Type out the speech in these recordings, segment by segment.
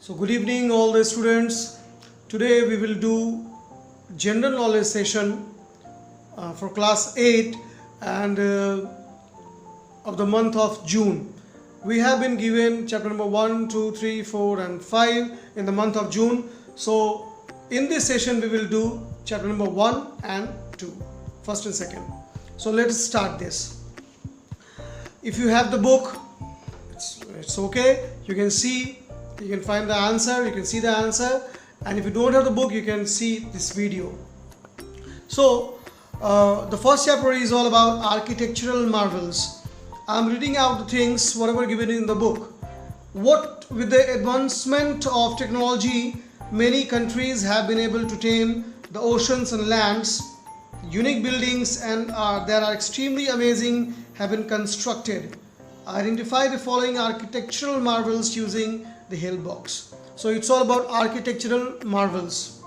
So good evening all the students. Today we will do general knowledge session for class 8 and of the month of June. We have been given chapter number 1, 2, 3, 4 and 5 in the month of June. So in this session we will do chapter number 1 and 2, first and second. So let us start this. If you have the book, it's okay. You can see, you can find the answer, you can see the answer, and if you don't have the book, you can see this video. So the first chapter is all about architectural marvels. I'm reading out the things whatever given in the book. What with the advancement of technology, many countries have been able to tame the oceans and lands. Unique buildings and that are extremely amazing have been constructed. Identify the following architectural marvels using the Hale box. So it's all about architectural marvels.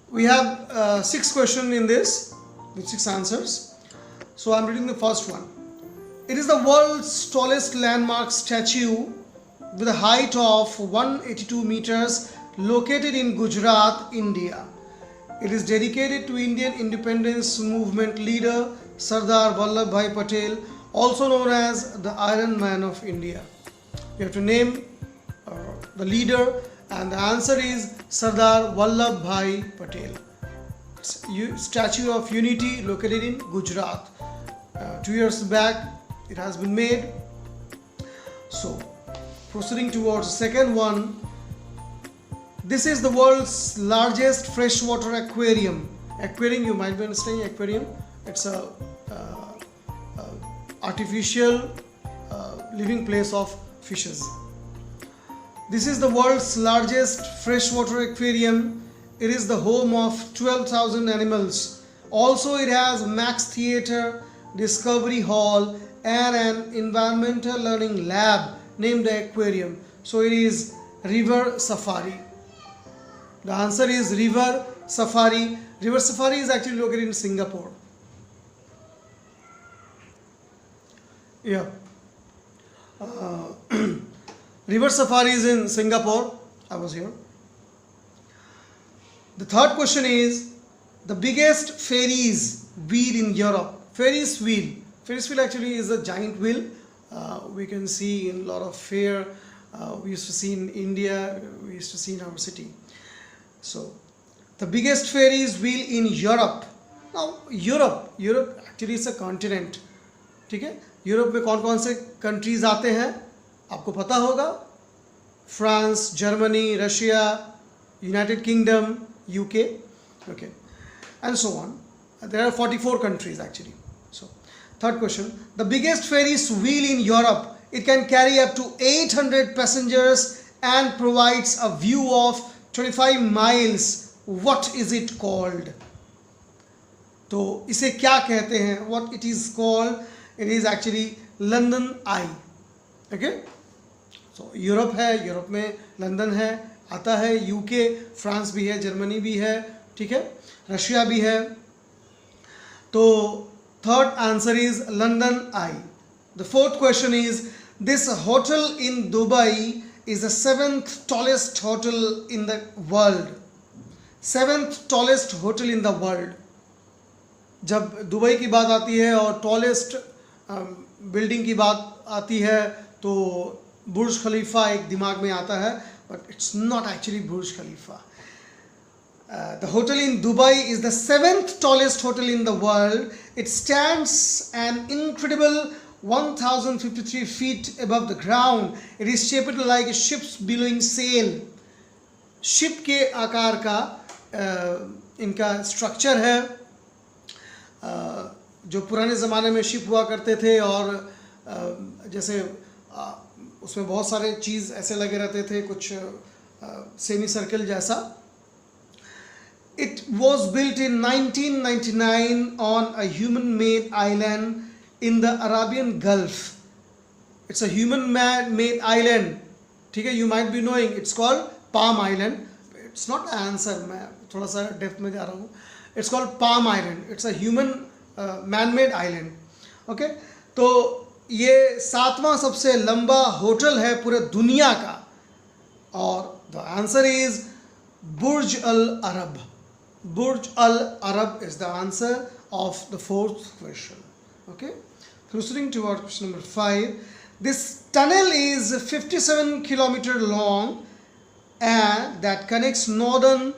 We have 6 questions in this with 6 answers. So I'm reading the first one. It is the world's tallest landmark statue with a height of 182 meters located in Gujarat, India. It is dedicated to Indian independence movement leader Sardar Vallabhbhai Patel, also known as the Iron Man of India. You have to name the leader, and the answer is Sardar Vallabhbhai Patel. Statue of Unity located in Gujarat. 2 years back it has been made. So proceeding towards the second one. This is the world's largest freshwater aquarium. Aquarium, you might be understanding aquarium. It's a artificial living place of fishes. This is the world's largest freshwater aquarium. It is the home of 12,000 animals. Also, it has Max Theatre, Discovery Hall, and an environmental learning lab named the aquarium. So it is River Safari. The answer is River Safari. River Safari is actually located in Singapore. Yeah. River Safari is in Singapore. I was here. The third question is the biggest Ferris wheel in Europe. Ferris wheel. Ferris wheel actually is a giant wheel. We can see in a lot of fair. We used to see in India. We used to see in our city. So the biggest Ferris wheel in Europe. Now Europe actually is a continent. ठीक है, Europe में कौन कौन से countries आते हैं आपको पता होगा. France, Germany, Russia, United kingdom, UK, okay, and so on. There are 44 countries actually. So third question, the biggest Ferris wheel in Europe, it can carry up to 800 passengers and provides a view of 25 miles. What is it called? तो इसे क्या कहते हैं? What it is called? It is actually London Eye. Okay? So Europe है, Europe में London है, आता है यूके, फ्रांस भी है, जर्मनी भी है, ठीक है, रशिया भी है. तो third answer is London Eye. The fourth question is this hotel in Dubai is the 7th tallest hotel in the world. 7th tallest hotel in the world. जब दुबई की बात आती है और टॉलेस्ट बिल्डिंग की बात आती है तो बुर्ज खलीफा एक दिमाग में आता है, but it's not actually Burj Khalifa. The hotel in Dubai is the 7th tallest hotel in the world. It stands an incredible 1053 feet above the ground. It is shaped like a ship's billowing sail. Ship के आकार का इनका structure है. जो पुराने ज़माने में ship हुआ करते थे और जैसे उसमें बहुत सारे चीज़ ऐसे लगे रहते थे, कुछ सेमी सर्कल जैसा. It was built in 1999 on a human-made island in the Arabian Gulf. It's a human-made island. ठीक है, you might be knowing it's called Palm Island. It's not the answer. मैं थोड़ा सा डेप्थ में जा रहा हूँ. It's called Palm Island. It's a human man-made island. Okay, तो ये 7वां सबसे लंबा होटल है पूरे दुनिया का or the answer is Burj Al Arab. Burj Al Arab is the answer of the fourth question. Okay, proceeding toward question number 5. This tunnel is 57 kilometer long and that connects northern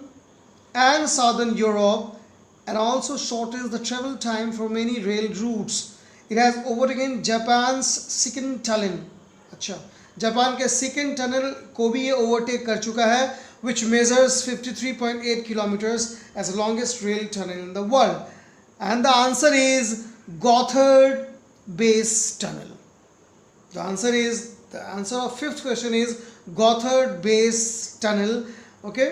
and southern Europe and also shortens the travel time for many rail routes. It has overtaken Japan's second tunnel. अच्छा, Japan के second tunnel को भी ये overtake कर चुका है, which measures 53.8 kilometers as the longest rail tunnel in the world. And the answer is Gotthard Base Tunnel. The answer of fifth question is Gotthard Base Tunnel. Okay.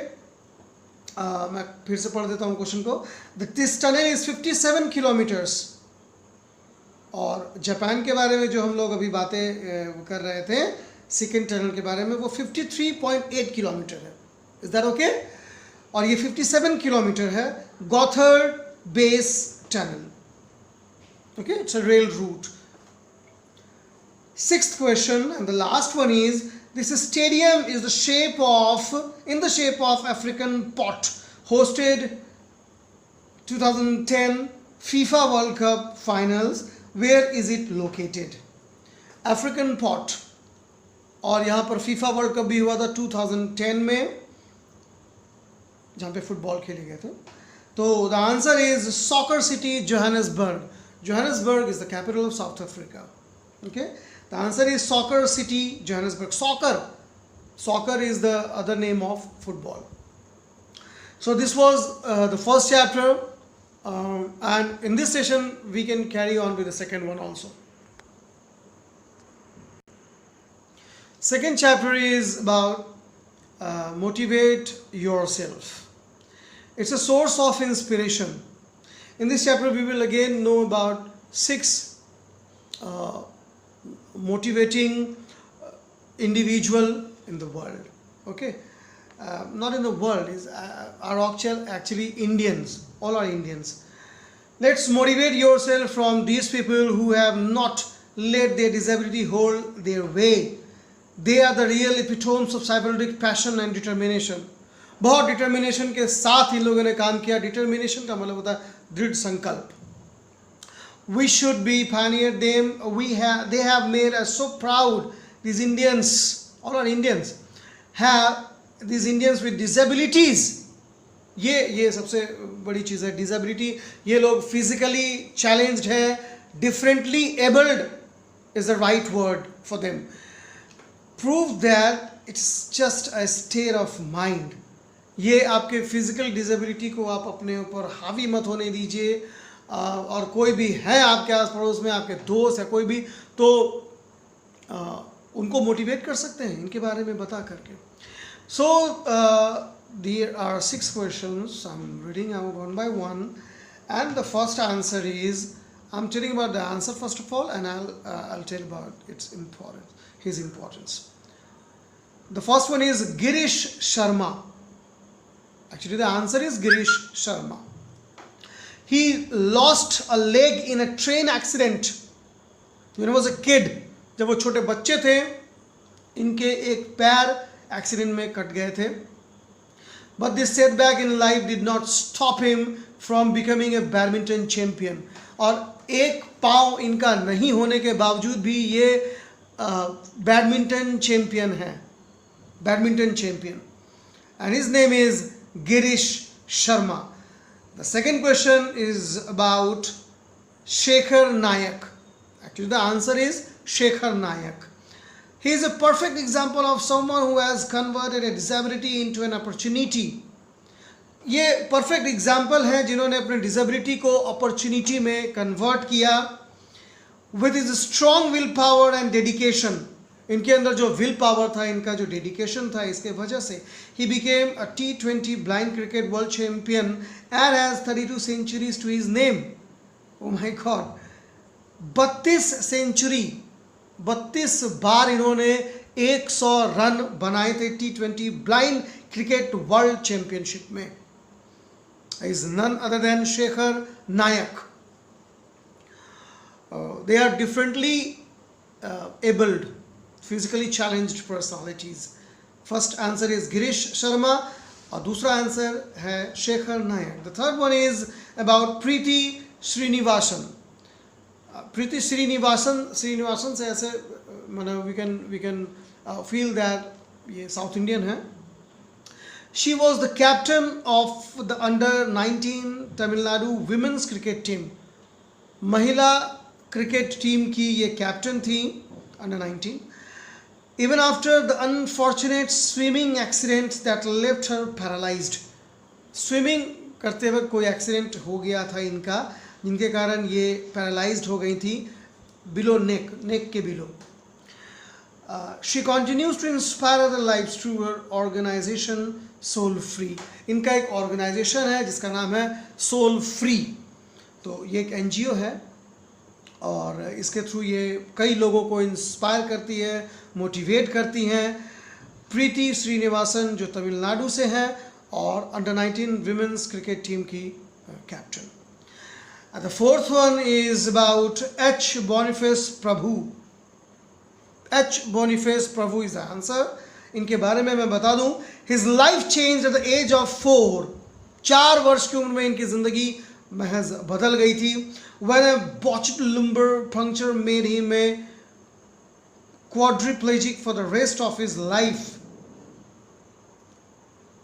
मैं फिर से पढ़ देता हूँ क्वेश्चन को. This tunnel is 57 kilometers. और Japan के बारे में जो हम लोग अभी बातें कर रहे थे सेकेंड टनल के बारे में, वो 53.8 किलोमीटर है. Is that okay? और ये 57 किलोमीटर है. Gotthard base tunnel. Okay, it's a rail route. Sixth question and the last one is, this stadium is in the shape of African pot, hosted 2010 FIFA World Cup finals. Where is it located? African pot. और यहाँ पर FIFA World Cup भी हुआ था 2010 में, जहाँ पे football खेले गए थे. तो the answer is Soccer City, Johannesburg. Johannesburg is the capital of South Africa. Okay. The answer is Soccer City, Johannesburg. Soccer is the other name of football. So this was the first chapter, and in this session we can carry on with the second one also. Second chapter is about motivate yourself. It's a source of inspiration. In this chapter we will again know about 6 motivating individual in the world. Okay, not in the world, is are actually Indians. All are Indians. Let's motivate yourself from these people who have not let their disability hold their way. They are the real epitomes of cybernetic passion and determination. बहुत determination के साथ इन लोगों ने काम किया. Determination का मतलब होता है दृढ़ संकल्प. We should be pioneer them. They have made us so proud. These Indians, all are Indians, have these Indians with disabilities. ये सबसे बड़ी चीज़ है, disability. ये लोग physically challenged है, differently abled is the right word for them. Prove that it's just a state of mind. ये आपके physical disability को आप अपने ऊपर हावी मत होने दीजिए. और कोई भी है आपके आस पड़ोस में, आपके दोस्त है कोई भी, तो उनको मोटिवेट कर सकते हैं इनके बारे में बता करके. सो there are 6 questions. I'm reading out one by one, and the first answer is, I'm telling about the answer first of all, and I'll tell about its importance, his importance. The first one is Girish Sharma. Actually the answer is Girish Sharma. He lost a leg in a train accident when he was a kid. जब वो छोटे बच्चे थे, इनके एक पैर accident में cut गए थे. But this setback in life did not stop him from becoming a badminton champion. और एक पाँव इनका नहीं होने के बावजूद भी ये बैडमिंटन चैंपियन है, badminton champion. And his name is Girish Sharma. The second question is about Shekhar Nayak. Actually the answer is Shekhar Nayak. He is a perfect example of someone who has converted a disability into an opportunity. ये perfect example है जिन्होंने अपने disability को opportunity में convert किया. With his strong willpower and dedication, इनके अंदर जो विल पावर था, इनका जो डेडिकेशन था, इसके वजह से he became a T20 blind cricket world champion and has 32 centuries to his name. Oh my God, 32 century, 32 बार इन्होंने 100 रन बनाए थे T20 blind cricket world championship में. is none other than Shekhar Nayak. They are differently abled, physically challenged personalities. First answer is Girish Sharma और दूसरा answer है Shekhar Naik. The third one is about Preeti Srinivasan. Preeti Srinivasan से ऐसे मतलब वी कैन फील दैट ये south Indian है. She was the captain of the under 19 Tamil Nadu women's cricket team. महिला cricket team की ये कैप्टन थी under 19. Even after the unfortunate swimming accident that left her paralyzed. Swimming करते वक्त कोई accident हो गया था इनका, जिनके कारण ये पैरालाइज्ड हो गई थी बिलो नेक के below. She continues to inspire other lives through her organisation Soul Free. इनका एक ऑर्गेनाइजेशन है जिसका नाम है सोल फ्री. तो ये एक एनजीओ है और इसके थ्रू ये कई लोगों को इंस्पायर करती है, मोटिवेट करती हैं. प्रीति श्रीनिवासन जो तमिलनाडु से हैं और अंडर 19 विमेंस क्रिकेट टीम की captain. The fourth one is about H Boniface Prabhu. H Boniface Prabhu is the answer. इनके बारे में मैं बता दूं, his life change at the age of 4. 4 वर्ष की उम्र में इनकी जिंदगी महज बदल गई थी. When a botched lumbar puncture made him a quadriplegic for the rest of his life.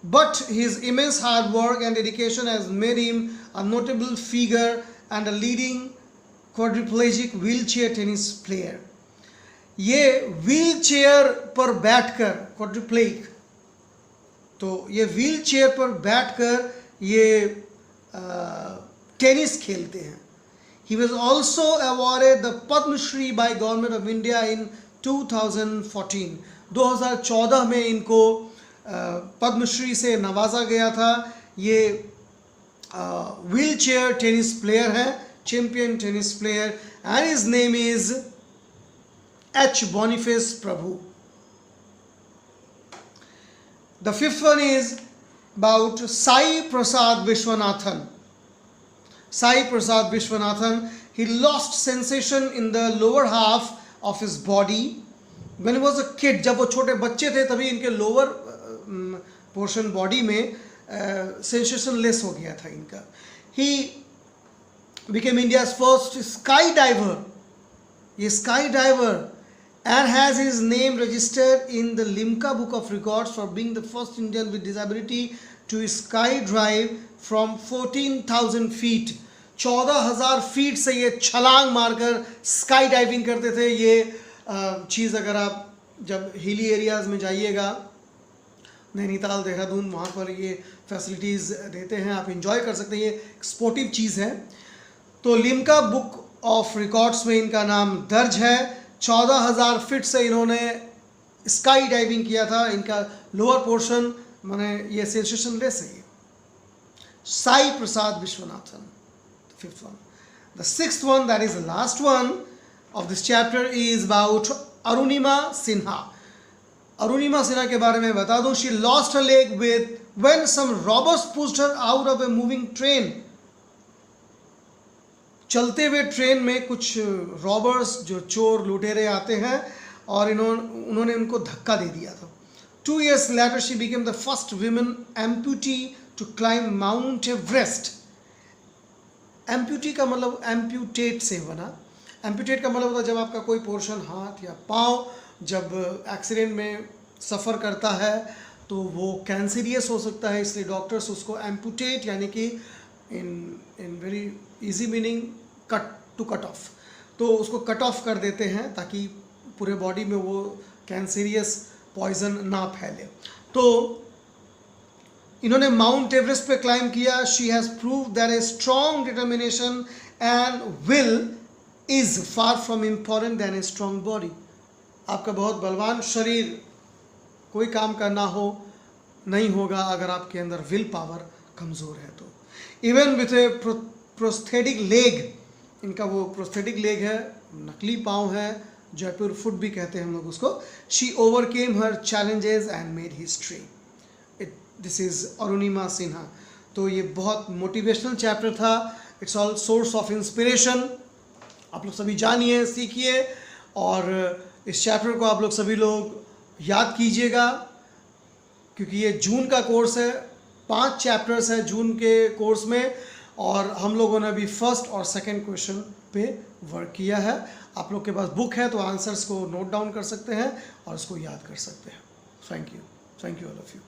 But his immense hard work and dedication has made him a notable figure and a leading quadriplegic wheelchair tennis player. ये wheelchair पर बैठकर quadriplegic, तो ये wheelchair पर बैठकर ये tennis खेलते हैं. He was also awarded the Padma Shri by Government of India in 2014. 2014 में इनको पद्म श्री से नवाजा गया था. ये व्हील चेयर टेनिस प्लेयर है, champion tennis player, and his name is H Boniface Prabhu. The fifth one is about Sai Prasad Vishwanathan. Sai Prasad Vishwanathan, he lost sensation in the lower half of his body when he was a kid. जब वो छोटे बच्चे थे तभी इनके lower portion body में sensation less हो गया था इनका. He became India's first skydiver. ये skydiver and has his name registered in the Limca Book of Records for being the first Indian with disability to skydive from 14,000 feet. 14,000 feet से ये छलांग मारकर sky diving करते थे. ये चीज़ अगर आप जब हिली एरियाज़ में जाइएगा, नैनीताल, देहरादून, वहाँ पर ये फैसिलिटीज़ देते हैं, आप इंजॉय कर सकते हैं. ये स्पोर्टिव चीज़ है. तो लिम्का बुक ऑफ रिकॉर्ड्स में इनका नाम दर्ज है. 14,000 फीट से इन्होंने स्काई डाइविंग किया था. इनका लोअर पोर्शन माने ये सेंसेशन लेस है. Sai Prasad Vishwanathan, the fifth one. The sixth one, that is the last one of this chapter, is about Arunima Sinha. Arunima Sinha के बारे में बता दूं. She lost her leg when some robbers pushed her out of a moving train. चलते हुए train में कुछ robbers जो चोर लुटेरे आते हैं और उन्होंने उनको धक्का दे दिया था. 2 years later, she became the first woman amputee to climb Mount Everest. Amputee का मतलब एम्प्यूटेट से बना. एम्प्यूटेट का मतलब होता है जब आपका कोई पोर्शन हाथ या पाँव जब एक्सीडेंट में सफ़र करता है तो वो कैंसरियस हो सकता है, इसलिए डॉक्टर्स उसको एम्प्यूटेट यानी कि in very easy meaning cut off, तो उसको कट ऑफ कर देते हैं ताकि पूरे बॉडी में वो कैंसरियस पॉइजन ना फैले. तो इन्होंने माउंट एवरेस्ट पे क्लाइम किया. She has prove that a strong determination and will is far from important than a strong body. आपका बहुत बलवान शरीर कोई काम करना हो नहीं होगा अगर आपके अंदर विल पावर कमज़ोर है तो. Even with A prosthetic leg, इनका वो प्रोस्थेटिक लेग है, नकली पाँव है, जयपुर फुट भी कहते हैं हम लोग उसको. She overcame her challenges and made history. This is Arunima Sinha. तो ये बहुत मोटिवेशनल चैप्टर था. It's all source of inspiration. आप लोग सभी जानिए, सीखिए और इस चैप्टर को आप लोग सभी लोग याद कीजिएगा. क्योंकि ये जून का कोर्स है, 5 चैप्टर्स है जून के कोर्स में, और हम लोगों ने अभी फर्स्ट और सेकंड क्वेश्चन पे वर्क किया है। आप लोग के पास बुक है तो आंसर्स को नोट डाउन कर सकते हैं और उसको याद कर सकते हैं। Thank you all of you.